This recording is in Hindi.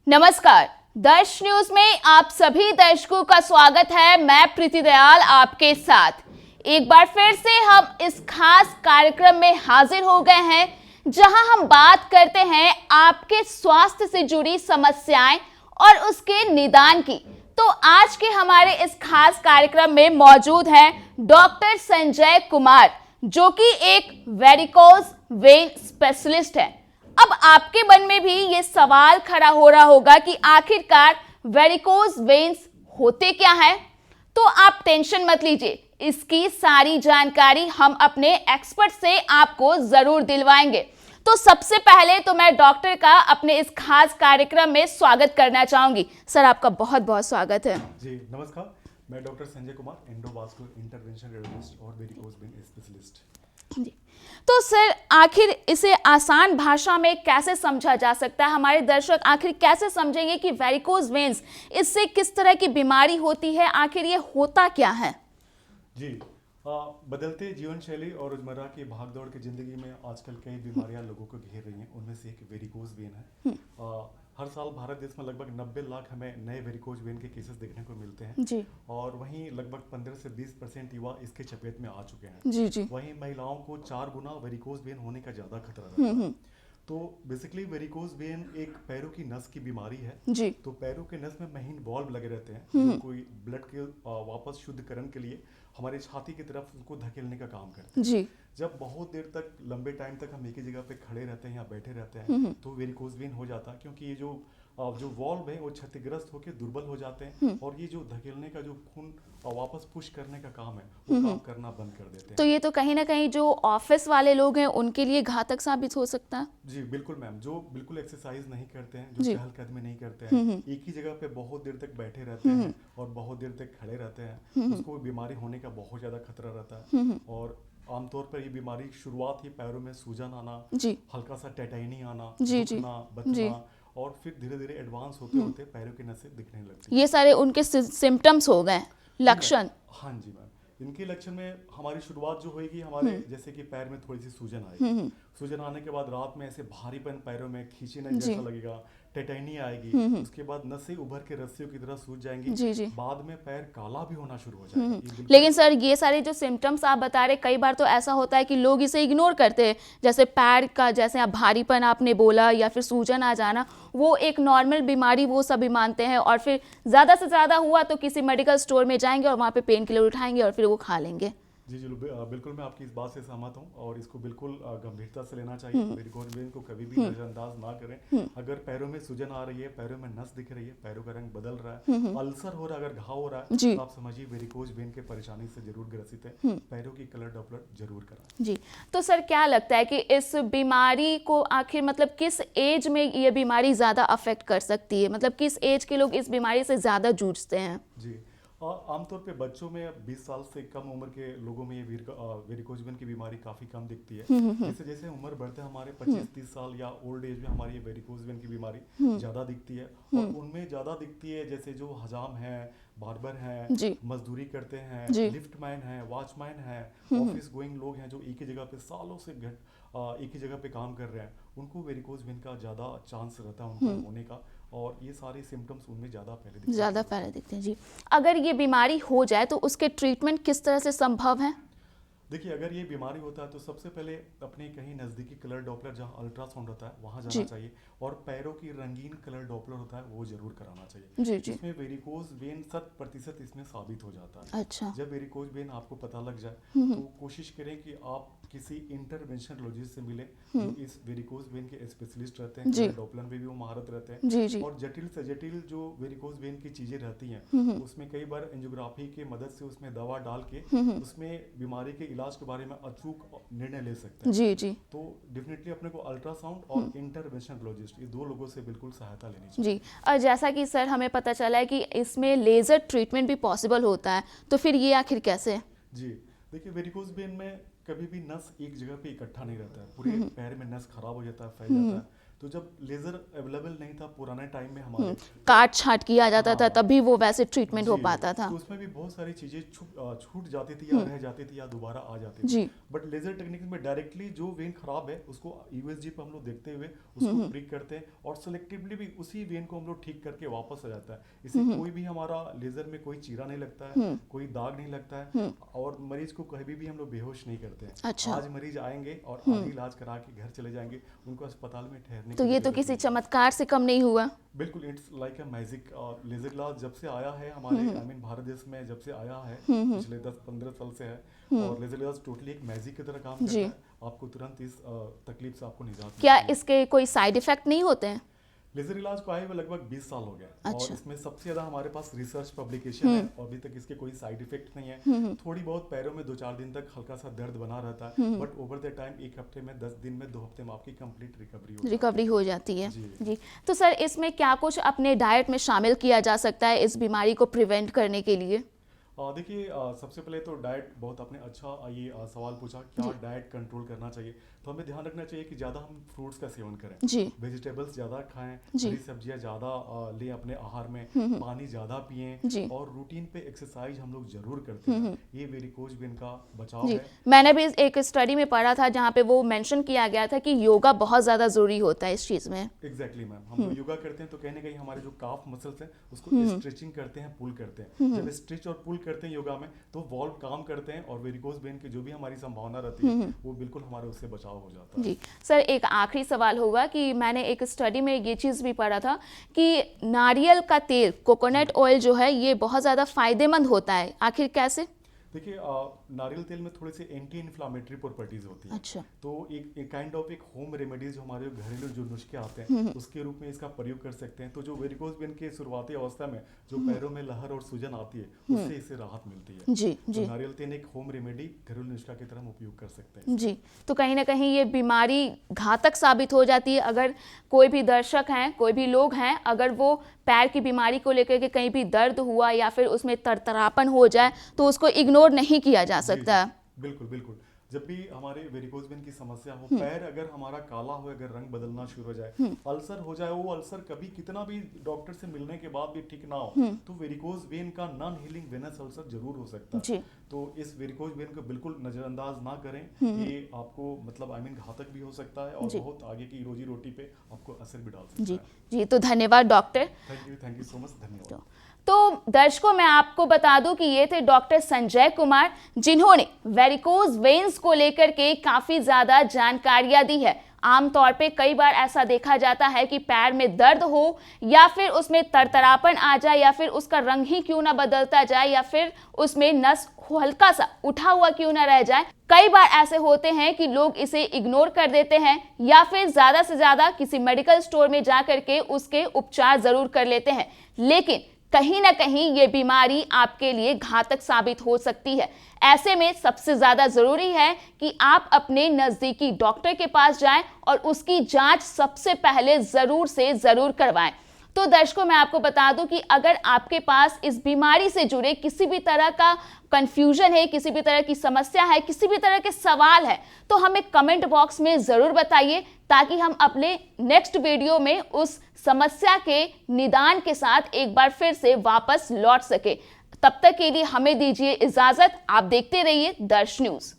नमस्कार, दर्श न्यूज में आप सभी दर्शकों का स्वागत है। मैं प्रीति दयाल आपके साथ एक बार फिर से हम इस खास कार्यक्रम में हाजिर हो गए हैं जहां हम बात करते हैं आपके स्वास्थ्य से जुड़ी समस्याएं और उसके निदान की। तो आज के हमारे इस खास कार्यक्रम में मौजूद हैं डॉक्टर संजय कुमार, जो कि एक वेरिकोज वेन स्पेशलिस्ट है। अब आपके मन में भी ये सवाल खड़ा हो रहा होगा कि आखिरकार वेरिकोज वेन्स होते क्या हैं? तो आप टेंशन मत लीजिए, इसकी सारी जानकारी हम अपने एक्सपर्ट से आपको जरूर दिलवाएंगे। तो सबसे पहले तो मैं डॉक्टर का अपने इस खास कार्यक्रम में स्वागत करना चाहूंगी। सर, आपका बहुत बहुत स्वागत है। जी नमस्कार, मैं doctor Sanjay Kumar, endovascular intervention radiologist और वेरिकोज वेन स्पेशलिस्ट। जी, तो सर आखिर इसे आसान भाषा में कैसे समझा जा सकता है? हमारे दर्शक आखिर कैसे समझेंगे कि वेरिकोज वेन्स, इससे किस तरह की बीमारी होती है, आखिर ये होता क्या है? जी, बदलते जीवन शैली और रोजमर्रा की भागदौड़ की जिंदगी में आजकल कई बीमारियां लोगों को घेर रही हैं। उनमें से एक वेरिकोज वेन है। हर साल भारत देश में लगभग 90 लाख हमें नए वेरिकोज वेन के केसेस देखने को मिलते हैं। जी और वहीं लगभग 15 से 20% युवा इसके चपेट में आ चुके हैं। जी जी वहीं महिलाओं को 4 गुना वेरिकोज वेन होने का ज्यादा खतरा रहता है। तो बेसिकली वेरिकोज वेन एक पैरों की नस की बीमारी है। जी तो पैरों के नस में महीन बॉल्ब लगे रहते हैं जो कोई ब्लड के वापस शुद्धिकरण के लिए हमारे छाती की तरफ उसको धकेलने का काम करते हैं। जी जब बहुत देर तक, लंबे टाइम तक हम एक ही जगह पे खड़े रहते हैं या बैठे रहते हैं तो वेरिकोज वेन हो जाता है, क्योंकि ये जो वॉल्व है वो क्षतिग्रस्त होकर दुर्बल हो जाते हैं और ये जो धकेलने का जो खून वापस पुश करने का काम है वो काम करना बंद कर देते हैं। तो ये तो कहीं ना कहीं जो ऑफिस वाले लोग हैं उनके लिए घातक साबित हो सकता है। जी बिल्कुल मैम, जो बिल्कुल एक्सरसाइज नहीं करते हैं, जो जी। चहलकदमी नहीं करते हैं, एक ही जगह पे बहुत देर तक बैठे रहते हैं और बहुत देर तक खड़े रहते हैं, उसको बीमारी होने का बहुत ज्यादा खतरा रहता है। और आमतौर पर ये बीमारी शुरुआत ही पैरों में सूजन आना, जी हल्का सा टेटाइनी आना, जी जी दुखना, जी। बथना और फिर धीरे धीरे एडवांस होते होते पैरों की नसें दिखने लगती हैं। ये सारे उनके सिम्टम्स हो गए, लक्षण। हाँ जी मैम, इनके लक्षण में हमारी शुरुआत जो होगी हमारे जैसे कि पैर में थोड़ी सी सूजन आएगी। सूजन आने के बाद रात में ऐसे भारीपन पैरों में खींचने जैसा लगेगा, टेटाइनी आएगी। उसके बाद नसें उभर के रस्सियों की तरह सूज जाएंगी। जी जी। बाद में पैर काला भी होना शुरू हो जाएगा। ये बिल्कुल- लेकिन सर, ये सारे जो सिम्टम्स आप बता रहे, कई बार तो ऐसा होता है कि लोग इसे इग्नोर करते हैं। जैसे पैर का, जैसे आप भारीपन आपने बोला, या फिर सूजन आ जाना, वो एक नॉर्मल बीमारी वो सभी मानते हैं और फिर ज़्यादा से ज़्यादा हुआ तो किसी मेडिकल स्टोर में जाएंगे और वहाँ पे पेन किलर उठाएंगे और फिर वो खा लेंगे। जी जी बिल्कुल, मैं आपकी इस बात से सहमत हूँ और इसको बिल्कुल गंभीरता से लेना चाहिए। वेरिकोज वेन को कभी भी नजरअंदाज ना करें। अगर पैरों में सूजन आ रही है, पैरों में नस दिख रही है, पैरों का रंग बदल रहा है, अल्सर हो रहा है, अगर घाव हो रहा है, जी। तो आप समझिए वेरिकोज वेन के परेशानी से जरूर ग्रसित है। पैरों की कलर डॉपलर जरूर कराएं। जी, तो सर क्या लगता है कि इस बीमारी को आखिर मतलब किस एज में ये बीमारी ज़्यादा अफेक्ट कर सकती है? मतलब किस एज के लोग इस बीमारी से ज़्यादा जूझते हैं? जी, और आमतौर पे बच्चों में 20 साल से कम उम्र के लोगों में ये वेरिकोज वेन की बीमारी काफ़ी कम दिखती है। जैसे जैसे उम्र बढ़ते हैं हमारे 25-30 साल या ओल्ड एज में हमारी ये वेरिकोज वेन की बीमारी ज़्यादा दिखती है। और उनमें ज़्यादा दिखती है जैसे जो हजाम है, बार्बर हैं, जी मजदूरी करते हैं, जी। लिफ्टमैन हैं, वॉचमैन हैं, ऑफिस गोइंग लोग हैं जो एक ही जगह पे सालों से एक ही जगह पे काम कर रहे हैं, उनको वेरिकोज वेन का ज़्यादा चांस रहता है उनको होने का। और ये सारे सिम्टम्स उनमें ज़्यादा पहले दिखते हैं। जी। अगर ये बीमारी हो जाए तो उसके ट्रीटमेंट किस तरह से संभव है? देखिए, अगर ये बीमारी होता है तो सबसे पहले अपने कहीं नज़दीकी कलर डॉपलर जहाँ अल्ट्रासाउंड होता है वहाँ जी। जाना चाहिए और पैरों की रंगीन कलर डॉपलर होता है वो जरूर कराना चाहिए। जी जी। इसमें वेरिकोज वेन 100% इसमें साबित हो जाता है। अच्छा। जब वेरिकोज वेन आपको पता लग जाए तो कोशिश करें कि आप किसी इंटरवेंशनोलॉजिस्ट से मिले जो इस वेरिकोज वेन के स्पेशलिस्ट रहते हैं। जी। कलर डॉपलर में भी वो महारत रहते हैं। जी जी। और जटिल से जटिल जो वेरिकोज वेन की चीजें रहती हैं उसमें कई बार एंजियोग्राफी की मदद से उसमें दवा डाल के उसमें बीमारी के इलाज के बारे में अचूक निर्णय ले सकते हैं। जी जी तो डेफिनेटली अपने को अल्ट्रासाउंड और इंटरवेंशनोलॉजिस्ट, ये दो लोगों से बिल्कुल सहायता लेनी चाहिए। जी। और जैसा कि सर हमें पता चला है कि इसमें लेज़र ट्रीटमेंट भी पॉसिबल होता है, तो फिर ये आखिर कैसे है? जी देखिए, वेरिकोज वेन में कभी भी नस एक जगह पे इकट्ठा नहीं रहता है, पूरे पैर में नस खराब हो जाता है, फैल जाता है। तो जब लेजर अवेलेबल नहीं था पुराने टाइम में हमारे, काट छाट किया जाता था, हाँ। तभी वो वैसे ट्रीटमेंट हो जी, पाता था। तो उसमें भी बहुत सारी चीजें छूट जाती थी या रह जाती थी या दोबारा आ जाती थी। जी। बट लेजर टेक्निक में डायरेक्टली जो वेन खराब है उसको यूएसजी पे हम लोग देखते हुए उसको प्रिक करते हैं और सेलेक्टिवली भी उसी वेन को हम लोग ठीक करके वापस आ जाता है। इससे कोई भी हमारा लेजर में कोई चीरा नहीं लगता है, कोई दाग नहीं लगता है और मरीज को कभी भी हम लोग बेहोश नहीं करते हैं। अच्छा। आज मरीज आएंगे और आधी इलाज करा के घर चले जाएंगे, उनको अस्पताल में ठहरने तो की ये तो जरूरत किसी नहीं। चमत्कार से कम नहीं हुआ। बिल्कुल, it's like a magic. Laser glass जब से आया है हमारे आई मीन भारत देश में, जब से आया है पिछले 10-15 साल से है और लेजर ग्लास टोटली एक मैजिक की तरह काम करता है। आपको तुरंत इस तकलीफ से आपको निजात क्या मिलती है। इसके कोई साइड इफेक्ट नहीं होते हैं? लेजर इलाज को आए हुए लगभग 20 साल हो गए अच्छा। और इसमें सबसे ज्यादा हमारे पास रिसर्च पब्लिकेशन है और अभी तक इसके कोई साइड इफेक्ट नहीं है। थोड़ी बहुत पैरों में 2-4 दिन तक हल्का सा दर्द बना रहता है, बट ओवर द टाइम 1 हफ्ते में, 10 दिन में, 2 हफ्ते में आपकी कंप्लीट रिकवरी हो जाती है। जी। जी। तो सर इसमें क्या कुछ अपने डाइट में शामिल किया जा सकता है इस बीमारी को प्रिवेंट करने के लिए? देखिए, सबसे पहले तो डाइट बहुत आपने अच्छा ये सवाल पूछा, क्या डाइट कंट्रोल करना चाहिए। तो हमें ध्यान रखना चाहिए कि ज़्यादा हम फ्रूट्स का सेवन करें, जी। वेजिटेबल्स ज़्यादा खाएं, जी। हरी सब्जियां ज़्यादा लें अपने आहार में, पानी ज़्यादा जी। पिएं और रूटीन पे एक्सरसाइज हम लोग जरूर करते हैं। ये वेरिकोज वेन का बचाव जी। है। मैंने भी एक स्टडी में पढ़ा था जहाँ पे वो मेंशन किया गया था कि योगा बहुत ज़्यादा ज़रूरी होता है इस चीज़ में। एग्जैक्टली मैम, हम लोग योगा करते हैं तो कहीं ना कहीं हमारे जो काफ मसल्स हैं उसको स्ट्रेचिंग करते हैं, पुल करते हैं। जब स्ट्रेच और पुल करते हैं योगा में तो वॉल्व काम करते हैं और वेरिकोज वेन की जो भी हमारी संभावना रहती है वो बिल्कुल हमारे उससे बचाव हो जाता है। जी सर, एक आखिरी सवाल होगा कि मैंने एक स्टडी में ये चीज़ भी पढ़ा था कि नारियल का तेल, कोकोनट ऑयल जो है, ये बहुत ज़्यादा फायदेमंद होता है। आखिर कैसे? देखिए, नारियल तेल में थोड़े से एंटी इन्फ्लामेटरी प्रॉपर्टीज होती हैं। अच्छा। तो एक काइंड ऑफ एक होम रेमेडीज जो हमारे घरेलू जो नुस्खे आते हैं उसके रूप में इसका प्रयोग कर सकते हैं। तो जो वेरिकोज वेन के शुरुआती अवस्था में जो पैरों में लहर और सूजन आती है उससे इसे राहत मिलती है। जी। तो जी। नारियल तेल एक होम रेमेडी घरेलू नुस्खा की तरह हम उपयोग कर सकते हैं। जी। तो कहीं ना कहीं ये बीमारी घातक साबित हो जाती है अगर कोई भी दर्शक हैं, कोई भी लोग हैं, अगर वो पैर की बीमारी को लेकर के कहीं भी दर्द हुआ या फिर उसमें तरतरापन हो जाए तो उसको इग्नोर नहीं किया जा सकता। बिल्कुल बिल्कुल। जब भी हमारे वेरिकोज वेन की समस्या हो, पैर अगर हमारा काला हो, अगर रंग बदलना शुरू हो जाए, अल्सर हो जाए, वो अल्सर कभी कितना भी डॉक्टर से मिलने के बाद भी ठीक ना हो तो वेरिकोज वेन का नॉन हीलिंग वेनस अल्सर जरूर हो सकता है। तो इस वेरिकोज वेन को बिल्कुल नजरअंदाज ना करें। ये आपको मतलब आई मीन घातक भी हो सकता है और बहुत आगे की रोजी रोटी पे आपको असर भी डाल सकता है। जी। तो धन्यवाद doctor. Thank you so much, धन्यवाद। तो दर्शकों, मैं आपको बता दूं कि ये थे डॉक्टर संजय कुमार, जिन्होंने वेरिकोज वेन्स को लेकर के काफी ज्यादा जानकारियां दी है। आमतौर पे कई बार ऐसा देखा जाता है कि पैर में दर्द हो या फिर उसमें तरतरापन आ जाए या फिर उसका रंग ही क्यों ना बदलता जाए या फिर उसमें नस हल्का सा उठा हुआ क्यों ना रह जाए, कई बार ऐसे होते हैं कि लोग इसे इग्नोर कर देते हैं या फिर ज्यादा से ज्यादा किसी मेडिकल स्टोर में जा करके उसके उपचार जरूर कर लेते हैं। लेकिन कहीं ना कहीं ये बीमारी आपके लिए घातक साबित हो सकती है। ऐसे में सबसे ज्यादा जरूरी है कि आप अपने नजदीकी डॉक्टर के पास जाएं और उसकी जांच सबसे पहले जरूर से जरूर करवाएं। तो दर्शकों, मैं आपको बता दूं कि अगर आपके पास इस बीमारी से जुड़े किसी भी तरह का कंफ्यूजन है, किसी भी तरह की समस्या है, किसी भी तरह के सवाल है, तो हमें कमेंट बॉक्स में जरूर बताइए ताकि हम अपने नेक्स्ट वीडियो में उस समस्या के निदान के साथ एक बार फिर से वापस लौट सके। तब तक के लिए हमें दीजिए इजाजत। आप देखते रहिए दर्श न्यूज।